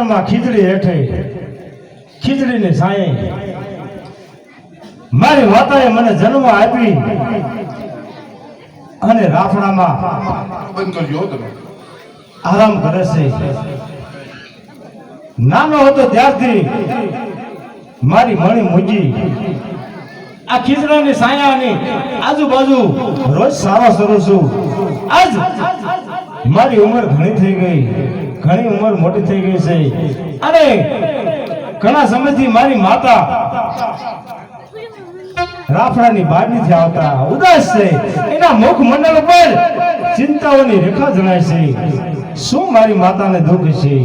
પાતાળમાં ખીચડી હેઠે ખીચડીની સાયે મારી માતાએ મને જન્મ આપી અને રાફડામાં બંધ કરજો તમે આરામ કરે છે. નાનો હતો ત્યારથી મારી મણી મૂજી આ ખીચડાની સાયાની આજુબાજુ રોજ સારો સરું છું. આજ મારી ઉંમર ઘણી થઈ ગઈ, ઘણી ઉંમર મોટી થઈ ગઈ છે અને ઘણા સમયથી મારી માતા રાફડાની બહાર નથી આવતા, ઉદાસ છે. એના મુખ મંડળ પર ચિંતાઓની રેખા જણાય છે. શું મારી માતાને દુઃખ છે?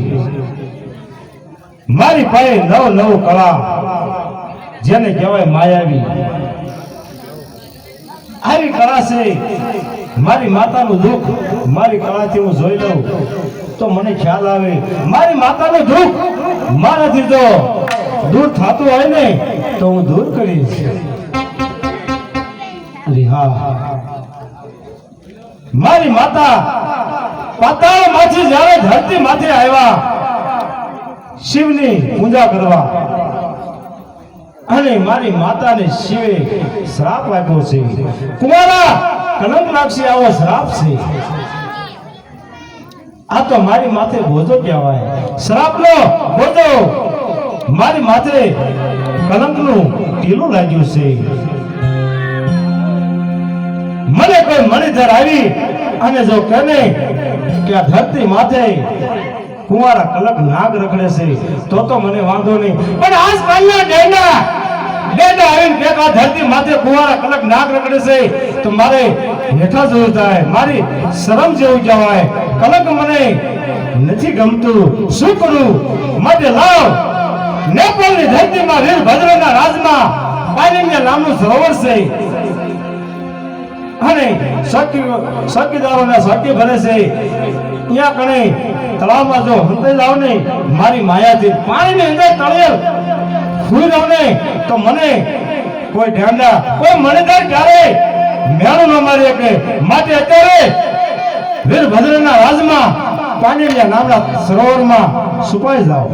મારી પાસે નવ કળા જેને કહેવાય માયાવી આવી કળા છે. મારી માતાનું દુઃખ મારી કળાથી હું જોઈ લઉં તો મને ખ્યાલ આવે મારી માતાનું દુઃખ મારાથી તો દૂર થતું હોય ને તો હું દૂર કરીશ. મારી માતા પાતાળમાંથી જ્યારે ધરતી માથે આવ્યા શિવની પૂજા કરવા અને મારી માતાને શિવે શ્રાપ આપ્યો છે. કુંવારા કલંક લાગશે આવો શ્રાપ છે. આ તો મારી માથે બોજો કહેવાય, શ્રાપનો બોજો. મારી માથે કલંકનું ટીલું લાગ્યું છે. મને કોઈ મણિધર આવી અને જો કહે કે આ ધરતી માથે કુંવારા કલક નાગ રખડે છે તો મને વાંધો નહીં, પણ આજકાલના ડેડા આવીને કે આ ધરતી માથે કુંવારા કલક નાગ રખડે છે તો મારે હેઠા જોવું થાય, મારી શરમ જેવું કહેવાય. કલક મને નથી ગમતું, શું કરું? માટે લાવ નેપાળની ધરતીમાં વીરભદ્રના રાજમાં પાણીના નામનું સરોવર છે અને સખીદારોના સખી ભરે છે. ત્યાં કણે તળાવમાં જો હંતાઈ લાવ ને મારી માયાથી પાણીની અંદર તળેલ ફૂઈ લાવ ને તો મને કોઈ ઢાંડા કોઈ મણિધર ક્યારે મેળું ન મારી શકે. માટે અત્યારે વીરભદ્રના રાજમાં પાણીના નામના સરોવરમાં છુપાઈ જાઓ.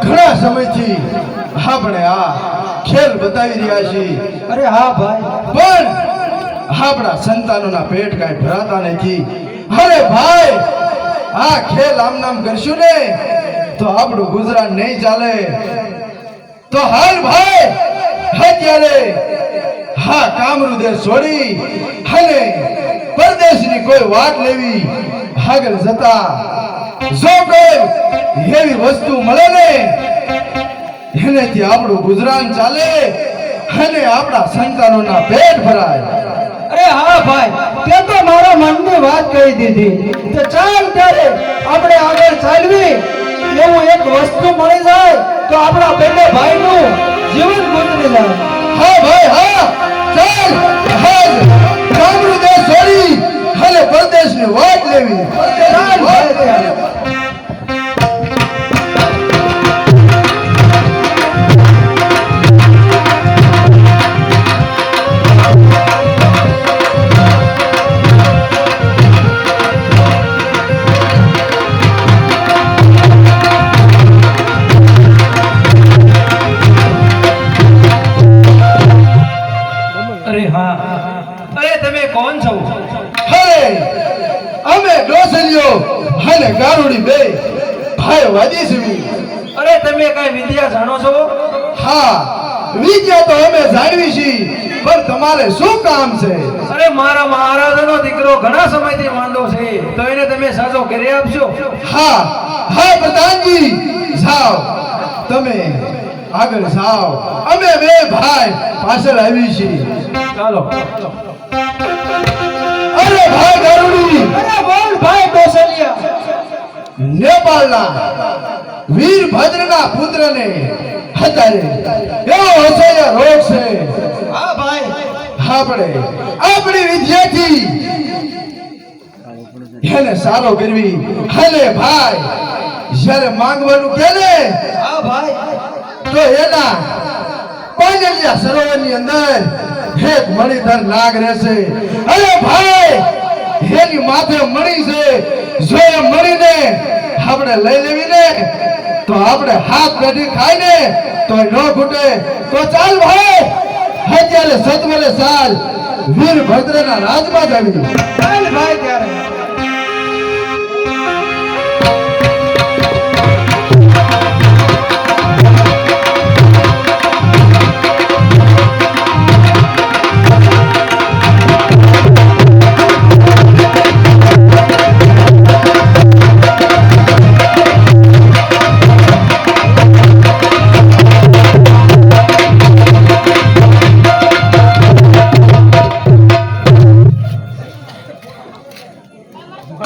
ઘણા સમયથી આપણે આ ખેલ બતાવી રહ્યા છીએ. અરે હા ભાઈ, પણ આપણા સંતાનોના પેટ કાંઈ ભરાતા નથી. અરે ભાઈ, આ ખેલ આમ નામ કરશું ને તો આપણું ગુજરાન નહીં ચાલે. તો હાલ ભાઈ, અત્યારે હા કામરૂ દેશ છોડી અને પરદેશની કોઈ વાત લેવી આગળ જતા જો કોઈ એવી વસ્તુ મળે ને એનેથી આપણું ગુજરાન ચાલે અને આપણા સંતાનોના પેટ ભરાય. અરે હા ભાઈ, તે તો મારા મનની વાત કહી દીધી. તો ચાલ ત્યારે આપણે આગળ ચાલવી. એવું એક વસ્તુ મળી જાય તો આપણા બંને ભાઈનું જીવન ગુજરી જાય. હા ભાઈ હા, ચાલ હાલ કામરૂ દેશ છોડી અને પરદેશની વાત લેવી. ચાલ ભાઈ. અને ગારુડી બે ભાઈ વાદી છે. અરે તમે કઈ વિદ્યા જાણો છો? હા, વિદ્યા તો અમે જાણવી છીએ, પણ તમારે શું કામ છે? અરે મારા મહારાજાનો દીકરો ઘણા સમયથી માંદો છે, તો એને તમે સાજો કરી આપશો? હા હા પ્રધાનજી, જાઓ તમે આગળ જાઓ, અમે બે ભાઈ પાછળ આવી છીએ. ચાલો. અરે ભાઈ ગારુડી, અરે બોલ ભાઈ કૌશલ્યા. નેપાળના વીરભદ્રના પુત્રને અત્યારે એવો અસહ્ય રોગ છે. હા ભાઈ. આપણી વિદ્યાથી એને સારો કરવી. અને ભાઈ જ્યારે માંગવાનું કહે ને, હા ભાઈ. તો એના પાંજલિયા સરોવરની અંદર એક મણિધર નાગ રહેશે. અરે ભાઈ એની માથે મણી છે, જો એ મણીને આપણે લઈ લેવી ને તો આપણે હાથ કાઢી ખાય ને તો ન ઘૂટે. તો ચાલ ભાઈ, અત્યારે સત્વરે સાલ વીરભદ્રના રાજમાં જ આવી. ચાલ ભાઈ ત્યારે.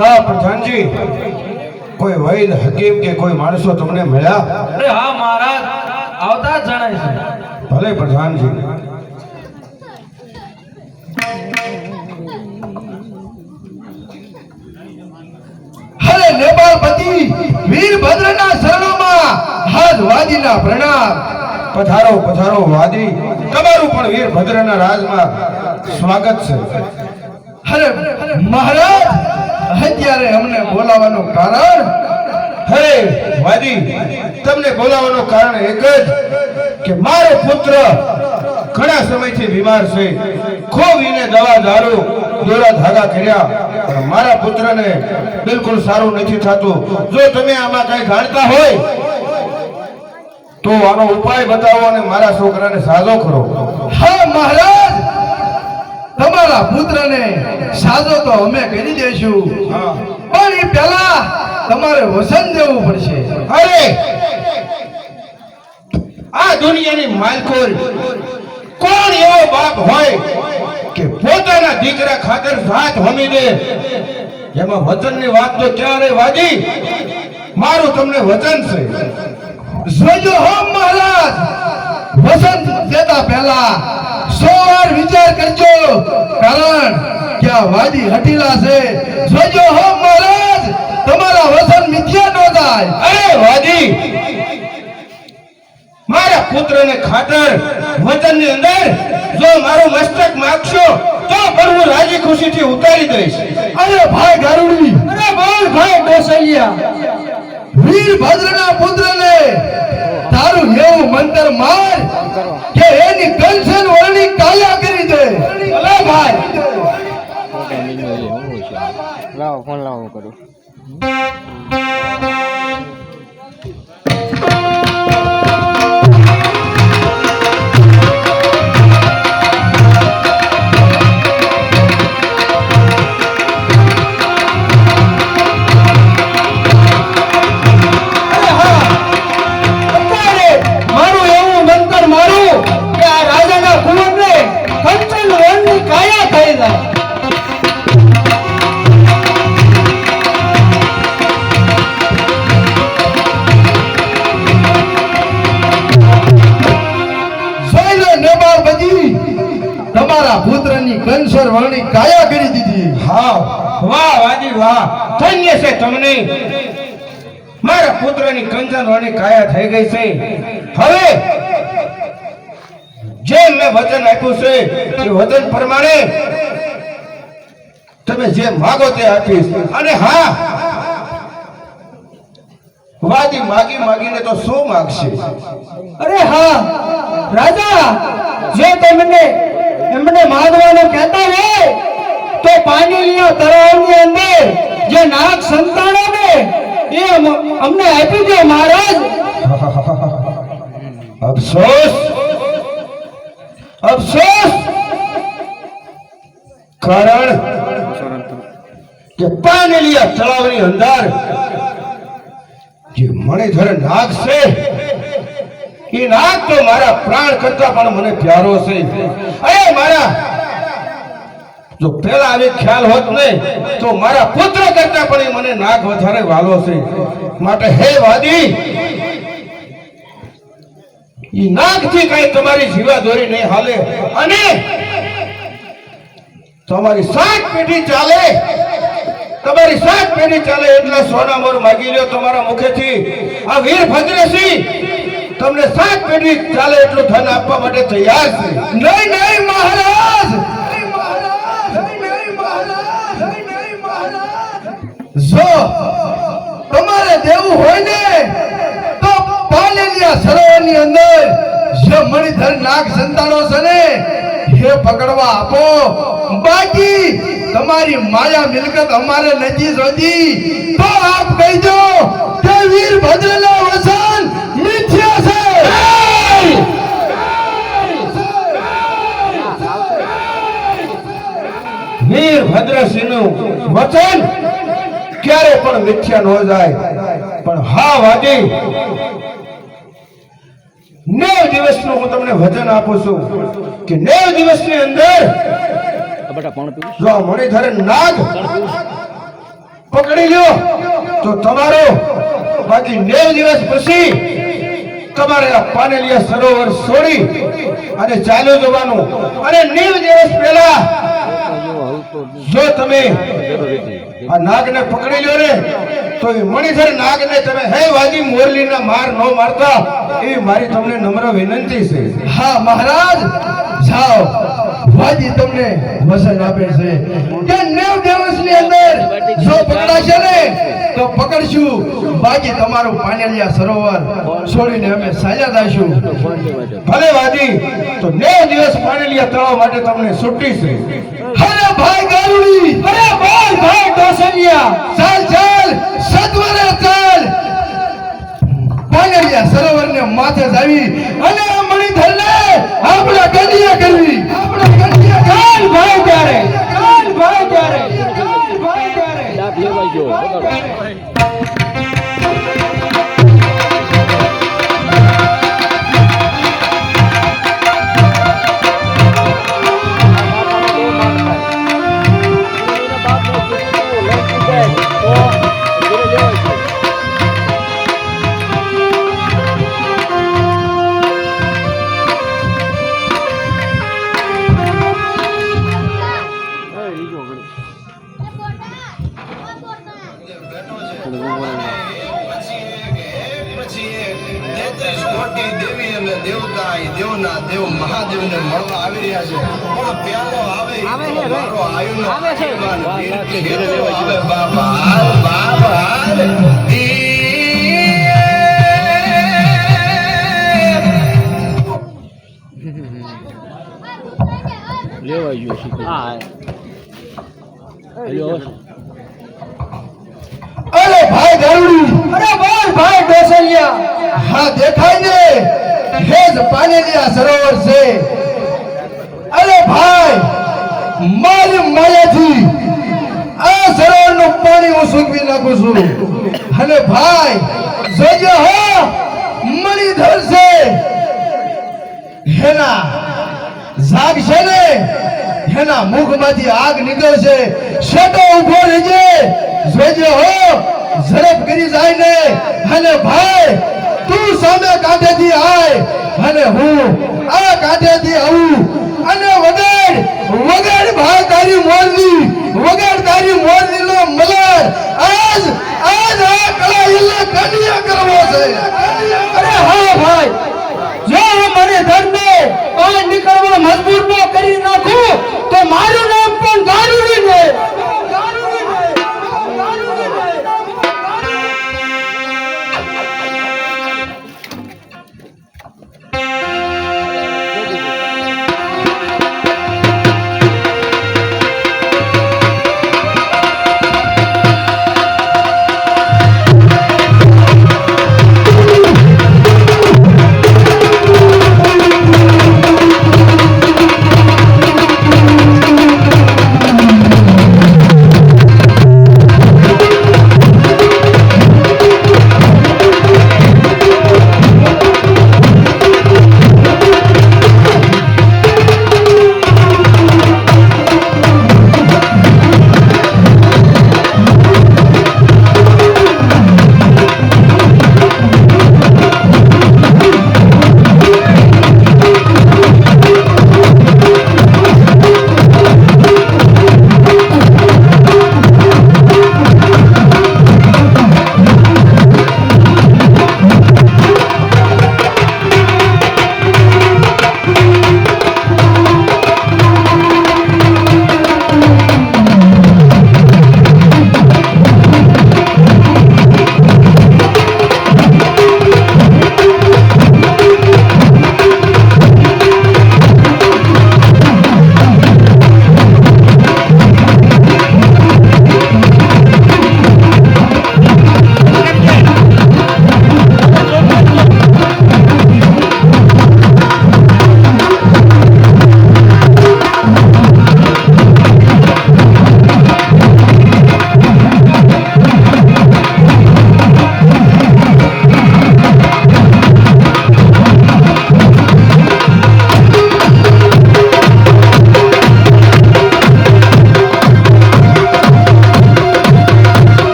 કા પ્રધાનજી, કોઈ વૈદ હકીમ કે કોઈ માણસો તમને મળ્યા? અરે હા મહારાજ, આવતા જ જણાય છે. ભલે પ્રધાનજી. હરે નેપાળપતિ વીરભદ્રના શરણોમાં હાથ વાદીના પ્રણામ. પધારો પધારો વાદી, તમારું પણ વીરભદ્રના રાજમાં સ્વાગત છે. અરે મહારાજ, અત્યારે અમને બોલાવવાનું કારણ? હરે વાદી, તમને બોલાવવાનું કારણ એક જ કે મારો પુત્ર ઘણા સમયથી બીમાર છે. ખૂબ એને દવા દારૂ દોરા ધાગા કર્યા, પણ મારા પુત્રને બિલકુલ સારું નથી થતું. જો તમે આમાં કઈ જાણતા હોય તો આનો ઉપાય બતાવો અને મારા છોકરાને સાજો કરો. હા મહારાજ, તમારા પુત્રને સાજો તો અમે કરી દઈશું, હા. પણ એ પહેલા તમારે વસન દેવું પડશે. અરે આ દુનિયાની માલકોર કોણ એવો બાપ હોય કે પોતાના દીકરા ખાતર જાત હોમી દે? એમાં વચનની વાત તો ક્યારે વાદી? મારું તમને વચન છે. જોજો હો મહારાજ, વસન દેતા પહેલા 100 વાર વિચાર કરજો, કારણ કે આ વાદી હઠીલા છે. જોજો હો મહારાજ, તમારા વસન મિથ્યા ન થાય. અરે વાદી, મારા પુત્રને ખાતર વચનની અંદર જો મારું મસ્તક માગશો તો પણ હું રાજી ખુશીથી ઉતારી દઈશ. અરે ભાઈ ગારુડી, અરે બોલ ભાઈ કૌશલ્યા. વીરભદ્રના પુત્રને તારું એવું મંતર માર કે એની કંસન વરણી કાયા કરી દે. અલે ભાઈ, લાવો ફોન લાવો કરું. મારું એવું મંતર મારું કે આ રાજાના કુંવરને કંચન વનની કાયા થઈ જાય. જોઈ લો નેપાળપતિ, તમારા પુત્રની કંસર વરણી કાયા કરી દીધી. હા, વાહ વાજી વાહ, ધન્ય છે તમને. મારા પુત્રની કંચનવાણી કાયા થઈ ગઈ છે. હવે જે મેં વચન આપ્યું છે એ વચન પ્રમાણે તમે જે માગો તે આપીશ. અને હા, વાદી માગી માગીને તો શું માગશે? અરે હા રાજા, જે તમને એમને માંગવાનું કહેતા હોય તો પાણીના તળાવની અંદર જે નાગ સંતાનો ને એ અમને આપી દો મહારાજ. અફસોસ, અફસોસ, કારણ કે પાનેલિયા તળાવની અંદર જે મણિધર નાગ છે એ નાગ તો મારા પ્રાણ કરતા પણ મને પ્યારો છે. અરે મારા જો પેલા આવી ખ્યાલ હોત ને તો મારા પુત્ર કરતા પણ એ મને નાગ વધારે વાલો છે. માટે હે વાદી, ઈ નાગ થી કઈ તમારી જીવા દોરી નહીં હાલે અને તમારી 7 પેઢી ચાલે, તમારી 7 પેઢી ચાલે એટલા સોના મોર માગી લ્યો તમારા મુખેથી. આ વીરભદ્રસિંહ તમને 7 પેઢી ચાલે એટલું ધન આપવા માટે તૈયાર છે. નહીં નહીં મહારાજ, જો તમારે દેવું હોય ને તો પાનેલિયા સરોવરની અંદર જે મણિધર નાગ સંતાનો છે ને એ પકડવા આપો. બાકી તમારી માયા મિલકત અમારે નથી જોતી તો આપ કહી દો કે વીરભદ્રના વચન મિથ્યા છે. વીરભદ્રસિંહનું વચન ક્યારે પણ મિથ્યા ન જાય. પણ હા વાદી, 9 દિવસનું હું તમને વચન આપું છું કે 9 દિવસની અંદર જો આ મણિધર નાગ પકડી લ્યો તો તમારો, બાકી 9 દિવસ પછી તમારે આ પાનેલિયા સરોવર છોડી અને ચાલ્યું જવાનું. અને 9 દિવસ પહેલા જો તમે આ નાગને પકડી લ્યો ને તો એ મણિધર નાગને તમે હે વાજી મોરલીના માર ન મારતા એ મારી તમને નમ્ર વિનંતી છે. હા મહારાજ, જાઓ. વાજી તમને વચન આપે છે કે 9 દિવસની અંદર જો પકડાશે ને તો પકડશું, બાકી તમારું પાનેલિયા સરોવર છોડીને અમે ચાલ્યા જઈશું. ભલે વાજી, તો 9 દિવસ પાનેલિયા તળાવ માટે તમને છૂટી છે. અરે ભાઈ ગારુડી, અરે બોલ ભાઈ ડોસલિયા, ચાલ ચાલ સત્વરે ચાલ. પાનેલિયા સરોવરને માથે જાવી અને આ મણિધરને આપણા કન્યા કરવી. આપણા કન્યા ચાલ ભાઈ ત્યારે, ચાલ ભાઈ ત્યારે, ચાલ ભાઈ ત્યારે. દેવના દેવ મહાદેવને મળવા આવી રહ્યા છે. પણ પ્યારો આવે મારો આયુનો આગેવાન વીર કેતો આવે બાબા હાલ બાબા હાલ. લેવા ગયો છે. હા હેલો, અરે ભાઈ ગારુડી, અરે બોલ ભાઈ ડોસલિયા, હા દેખાય ને હેજ પાનેલિયા સરોવર છે. અરે ભાઈ, મારી માયાથી આ સરોવરનું પાણી હું સૂકવી નાખું છું. અને ભાઈ જોજો હો, મણિધર છે હેના જાગ છે ને એના મુખમાંથી આગ નીકળશે. શેટો ઉભો રહેજે, જોજો હો ઝડપ કરી જાય ને. અને ભાઈ તું સામે કાંઠેથી આય અને હું આ કાંઠેથી આવું અને વગાડ વગાડ ભાઈ તારી મોરલી, વગાડ તારી મોરલીનો મલર. આજ આજ આ કળાઈલે કન્યા કરવો છે. અરે હા ભાઈ, જો હું મને ધર્મે બહાર નીકળવા મજબૂર ન કરી નાખું તો મારું નામ પણ ગારુડી ને.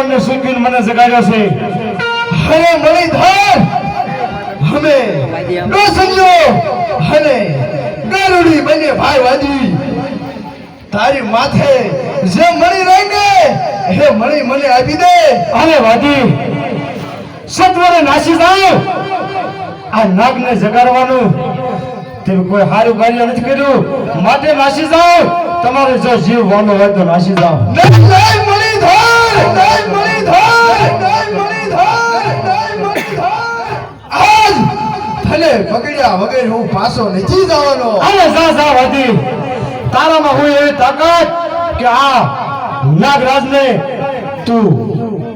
ને સૂકવીને મને જગાડ્યો છે. અરે મણિધર અમે ડોસંજો અને ગરુડી બંને ભાઈ વાજી તારી માથે જે મણી રહી ને એ મણી મને આપી દે. અરે વાદી સત્વરે નાસી જાઓ. આ નાગને જગાડવાનું તે કોઈ સારું કાર્ય નથી કર્યું, માટે નાસી જાઓ. તમારે જો જીવ વાનો હોય તો નાસી જાઓ. નહીં મણિધર, નહીં મણિધર, નહીં મણિધર, નહીં મણિધર. આજ તને પકડ્યા વગર હું પાછો નથી જવાનો. અરે જા જા વાદી, તારામાં હોય એવી તાકાત કે આ નાગરાજને તું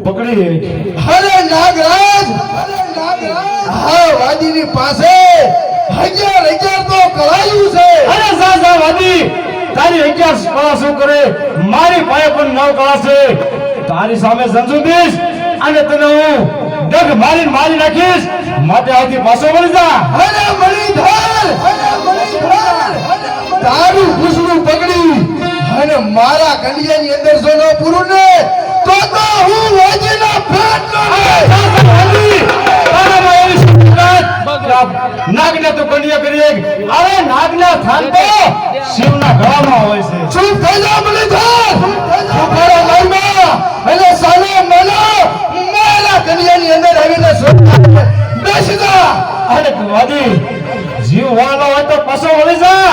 પકડી લે. અરે નાગરાજ, હા વાદીની પાસે હજાર તો કળાયું છે. અરે જા જા વાદી, તારી 11 કળા શું કરે, મારી પાસે પણ 9 કળા છે. તારી સામે સંજુ દઈશ અને તને હું ડગ મારી નાખીશ, માટે આવતી પાછો વળી જા. અરે મણિધર, તારું ઘૂસડું પકડી અને મારા કંડિયાની અંદર જો ન પૂરું ને તો હું વાજીના પેટનો નાગને તો કન્યા કરી. અરે નાગના થાન તો શિવના ગળામાં હોય છે. ચૂપ થઈ જા મણિધર, તમારા મનમાં અને સાલો મનો મારા કંડિયાની અંદર આવીને બેસી જા. અરે વાદી, જીવ વાળો હોય તો પાછો વળી જા,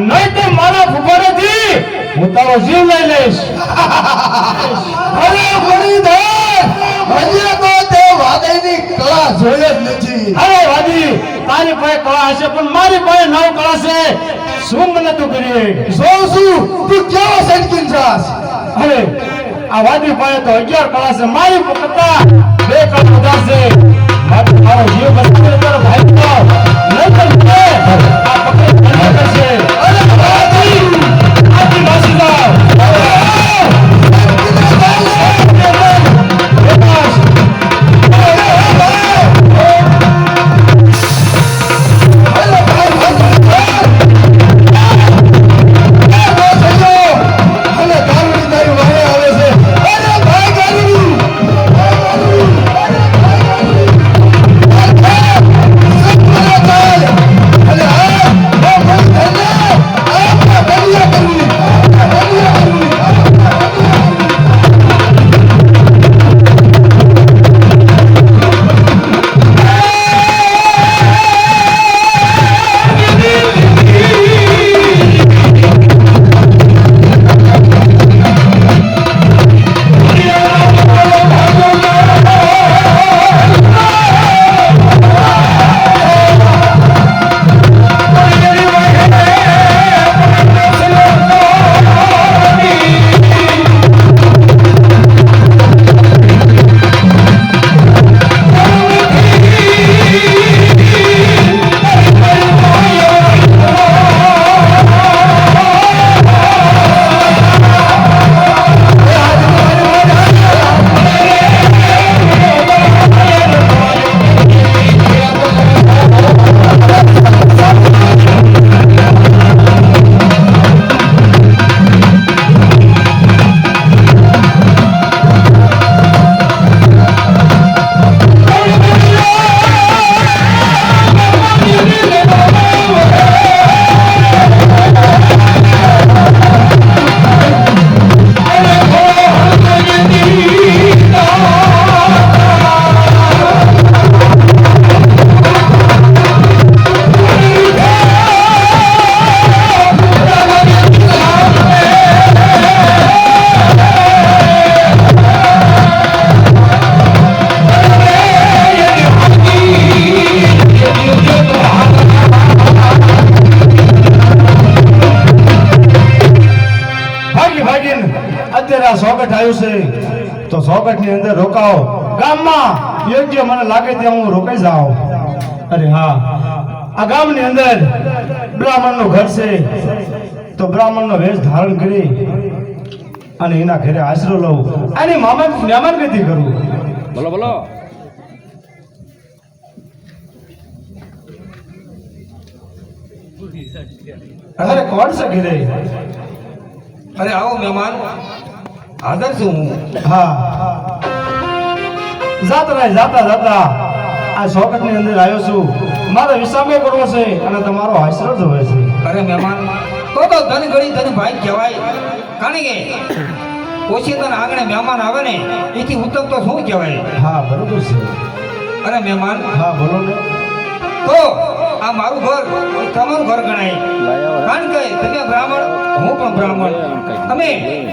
નહીં તો મારા ફુફારેથી હું તારો જીવ લઈ લઈશ. અરે મણિધર, હજી તો તે વાદળની કળા જોઈ જ નથી. અરે વાદી, તારી પાસે કળા હશે પણ મારી પાસે 9 કળા છે. શું મને તું કરી? જોઉં છું તું કેવો સટકીન જાસ. અરે આ વાદી પાસે તો 11 કળા છે, મારી કરતા 2 કળા વધારે છે. મારો જીવ બચાવી તારો ભાઈ તો નહીં કરશે. આ પકડી ધન્ય કરશે. અરે વાદી, આથી નાસી જાઓ. સોગઠ આવ્યું છે તો સોગઠ ની અંદર રોકાઓ. ગામમાં યોગ્ય મને લાગે ત્યાં હું રોકાઈ જાઉં. અરે હા, આ ગામની અંદર બ્રાહ્મણનું ઘર છે તો બ્રાહ્મણનો વેશ ધારણ કરી અને એના ઘરે આશરો લઉં અને મહેમાનગતિ કરું. બોલો બોલો. અરે કોણ છે ઘરે? અરે આવો મહેમાન, હાજર છું હું. હા જાતા આ સોકટની અંદર આવ્યો છું. મારે વિસામો કરવો છે અને તમારો આશરો જોવે છે. અરે મહેમાન તો ધન ઘડી ધન ભાઈ કહેવાય. કારણ કે ઓછી તને આંગણે મહેમાન આવે ને એથી ઉત્તમ તો શું કહેવાય. હા બરોબર છે. અરે મહેમાન હા બોલો ને. તો આ મારું ઘર એ તમારું ઘર ગણાય. કારણ કે તમે બ્રાહ્મણ હું પણ બ્રાહ્મણ. અમે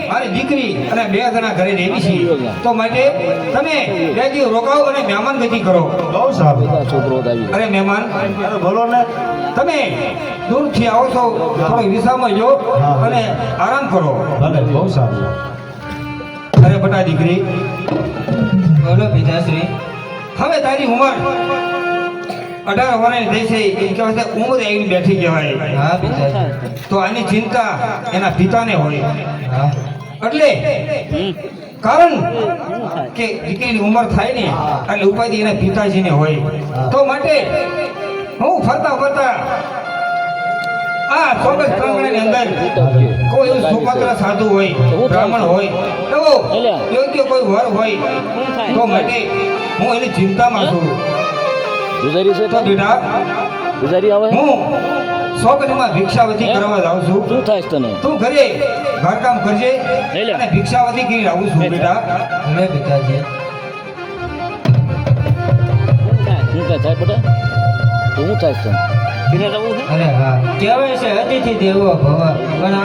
મારી દીકરી અને 2 જણા ઘરે રહેવી છીએ. તો માટે તમે 2 દિવસ રોકાવો અને મહેમાન ગતિ કરો. બહુ સારું. છોકરો આવી અરે મહેમાન અરે બોલો ને. તમે દૂરથી આવો છો થોડો વિસામાં લો અને આરામ કરો. ભલે બહુ સારું. અરે બટા દીકરી બોલો પિતાશ્રી. હવે તારી ઉંમર 18 વર્ષની થઈ છે. એ કહેવાય છે ઉંમર આવીને બેઠી કહેવાય. હા પિતાશ્રી. તો આની ચિંતા એના પિતાને હોય. એટલે કારણ કે દીકરીની ઉંમર થાય ને એટલે ઉપાધિ એના પિતાજીને હોય. તો માટે હું ફરતા આ ચોક્કસ પ્રાંગણની અંદર કોઈ એવું સુપાત્ર સાધુ હોય બ્રાહ્મણ હોય એવો યોગ્ય કોઈ વર હોય તો માટે હું એની ચિંતામાં છું. ગુજારી છે તો બેટા ગુજારી આવે હું સોગંદમાં ભિક્ષાવતી કરવા જાઉં છું. શું થાય છે તને તું ઘરે ઘરકામ કરજે અને ભિક્ષાવતી કરી આવું છું બેટા. હવે પિતાજી શું થાય બેટા તો શું થાય છે અરે હા કહેવાય છે અતિથિ દેવો ભવ પણ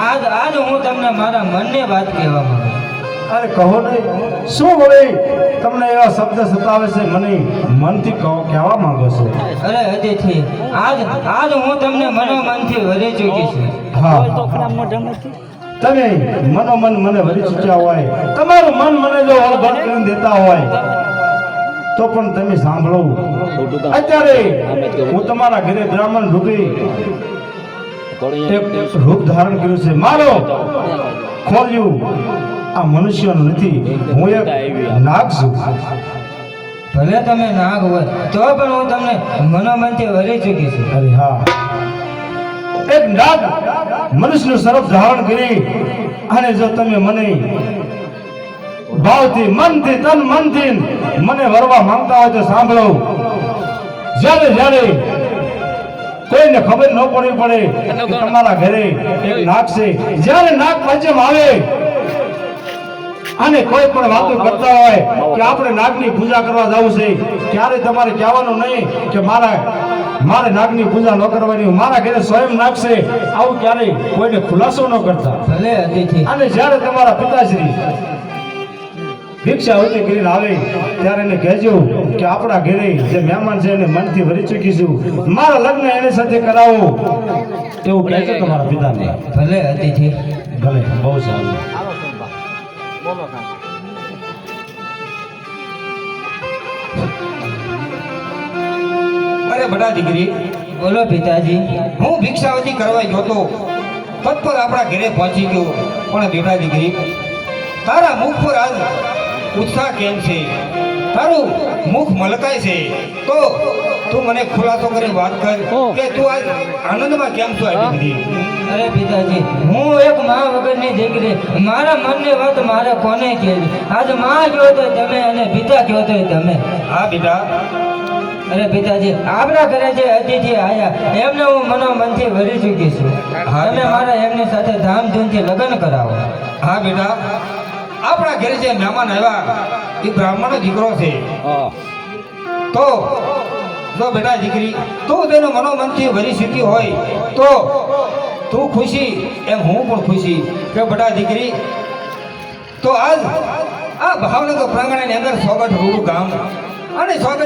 આજ હું તમને મારા મનની વાત કહેવા માંગુ છું. અરે કહો ને શું વળી તમને એવા શબ્દ સતાવે છે મને મનથી કહેવા માંગો છો. અરે અતિથિ આજ હું તમને મનોમનથી વરી ચૂકી છું. હા તમે મનોમન મને વરી ચૂક્યા હોય તમારું મન મને જો હળબળ કરીને દેતા હોય તો પણ તમે સાંભળો. અત્યારે હું તમારા ઘરે બ્રાહ્મણ રૂપે એક રૂપ ધારણ કર્યું છે. મારો ખોલ્યું આ મનુષ્યનું નથી. હું એક નાગ છું. ભલે તમે નાગ હોય તો પણ હું તમને મનોમનથી વરી ચૂકી છું. અરે હા એક નાગ મનુષ્યનું સ્વરૂપ ધારણ કરી અને જો તમે મને ભાવથી મનથી તન મનથી મને વરવા માંગતા હોય તો સાંભળો. જ્યારે કોઈને ખબર ન પડવી પડે કે તમારા ઘરે એક નાગ છે. જ્યારે નાગ પંચમ આવે અને કોઈ પણ વાતો કરતા હોય કે આપણે નાગની પૂજા કરવા જવું છે ત્યારે તમારે કહેવાનું નહીં કે મારે નાગની પૂજા ન કરવાની મારા ઘરે સ્વયં નાગ છે આવું ક્યારેય કોઈને ખુલાસો ન કરતા. ભલે અતિથિ અને જ્યારે તમારા પિતાશ્રી ભિક્ષાવતી કરીને આવે ત્યારે એને કહેજો કે આપણા ઘરે જે મહેમાન છે એને મનથી વરી ચૂકીશું મારા લગ્ન એની સાથે કરાવો એવું કહેજો તમારા પિતાને. ભલે અતિથિ. ભલે બહુ સારું. અરે બટા દીકરી બોલો પિતાજી. હું ભિક્ષાવતી કરવા ગયો તો તત્પર આપણા ઘરે પહોંચી ગયો. પણ બેટા દીકરી તારા મુખ પર આજ ઉત્સાહ કેમ છે? તારું મુખ મલકાય છે તો તું મને ખુલાસો કરી વાત કર કે તું આજ આનંદમાં કેમ છો આટલી બધી? અરે પિતાજી હું એક મા વગરની દીકરી મારા મનની વાત મારે કોને કહેવી? આજ મા કહો તો તમે અને પિતા કહો તો તમે. હા બેટા. અરે પિતાજી આપણા ઘરે જે અતિથિ આયા એમને હું મનોમનથી વરી ચૂકી છું. તમે મારા એમની સાથે ધામધૂમથી લગ્ન કરાવો. હા બેટા આપણા ઘરે જે મહેમાન આવ્યા એ બ્રાહ્મણનો દીકરો છે. તો જો બેટા દીકરી તું તેનો મનોમનથી વરી શકી હોય તો તું ખુશી એમ હું પણ ખુશી કે બેટા દીકરી તો આજ આ ભાવનગર પ્રાંગણની અંદર સોગઠ રૂડું ગામ અને સોગઠ